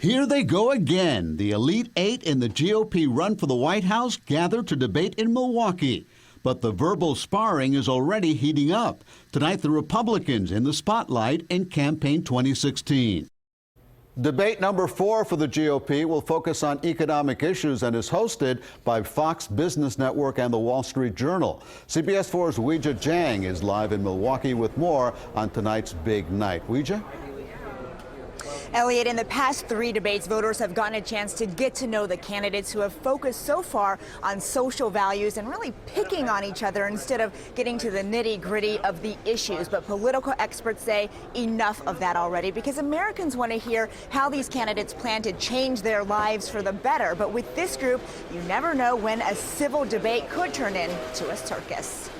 Here they go again. The Elite Eight in the GOP run for the White House gather to debate in Milwaukee. But the verbal sparring is already heating up. Tonight, the Republicans in the spotlight in campaign 2016. Debate number 4 for the GOP will focus on economic issues and is hosted by Fox Business Network and the Wall Street Journal. CBS 4's Weijia Jiang is live in Milwaukee with more on tonight's big night. Weijia? Elliot, in the past 3 debates, voters have gotten a chance to get to know the candidates who have focused so far on social values and really picking on each other instead of getting to the nitty-gritty of the issues. But political experts say enough of that already, because Americans want to hear how these candidates plan to change their lives for the better. But with this group, you never know when a civil debate could turn into a circus.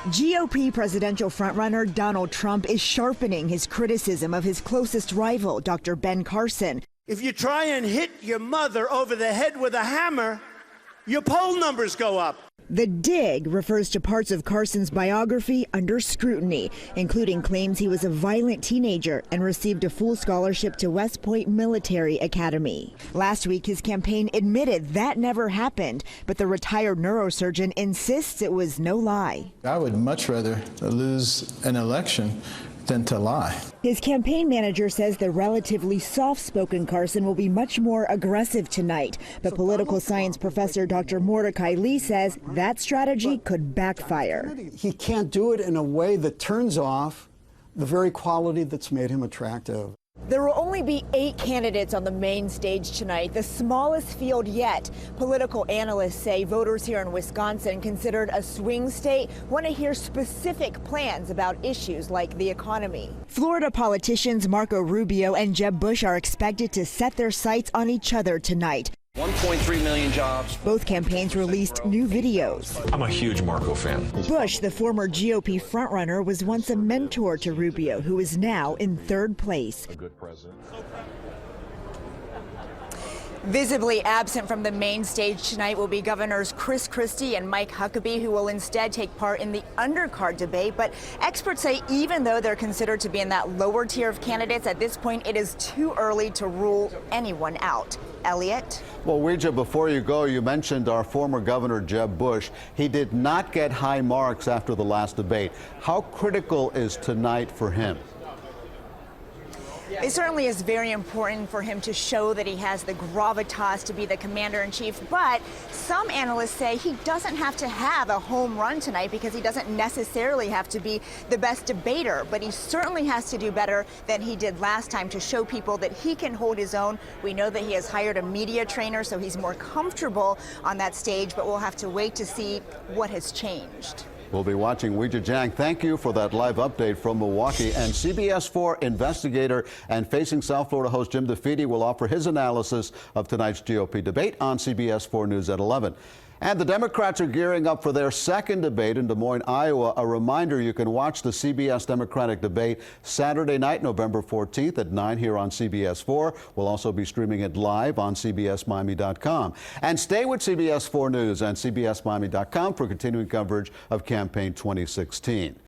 GOP presidential frontrunner Donald Trump is sharpening his criticism of his closest rival, Dr. Ben Carson. If you try and hit your mother over the head with a hammer, your poll numbers go up. The dig refers to parts of Carson's biography under scrutiny, including claims he was a violent teenager and received a full scholarship to West Point Military Academy. Last week, his campaign admitted that never happened, but the retired neurosurgeon insists it was no lie. I would much rather lose an election than to lie. His campaign manager says the relatively soft-spoken Carson will be much more aggressive tonight. But political science professor Dr. Mordecai Lee says that strategy could backfire. He can't do it in a way that turns off the very quality that's made him attractive. There will only be 8 candidates on the main stage tonight, the smallest field yet. Political analysts say voters here in Wisconsin, considered a swing state, want to hear specific plans about issues like the economy. Florida politicians Marco Rubio and Jeb Bush are expected to set their sights on each other tonight. 1.3 million jobs. Both campaigns released new videos. I'm a huge Marco fan. Bush, the former GOP frontrunner, was once a mentor to Rubio, who is now in 3rd place. A good president. Visibly absent from the main stage tonight will be Governors Chris Christie and Mike Huckabee, who will instead take part in the undercard debate. But experts say even though they're considered to be in that lower tier of candidates, at this point it is too early to rule anyone out. Elliot? Well, Weijia, before you go, you mentioned our former governor, Jeb Bush. He did not get high marks after the last debate. How critical is tonight for him? It certainly is very important for him to show that he has the gravitas to be the commander-in-chief, but some analysts say he doesn't have to have a home run tonight because he doesn't necessarily have to be the best debater, but he certainly has to do better than he did last time to show people that he can hold his own. We know that he has hired a media trainer, so he's more comfortable on that stage, but we'll have to wait to see what has changed. We'll be watching. Weijia Jiang, thank you for that live update from Milwaukee. And CBS 4 investigator and Facing South Florida host Jim DeFede will offer his analysis of tonight's GOP debate on CBS 4 News at 11. And the Democrats are gearing up for their second debate in Des Moines, Iowa. A reminder, you can watch the CBS Democratic debate Saturday night, November 14th at 9 here on CBS 4. We'll also be streaming it live on CBSMiami.com. And stay with CBS 4 News and CBSMiami.com for continuing coverage of campaign 2016.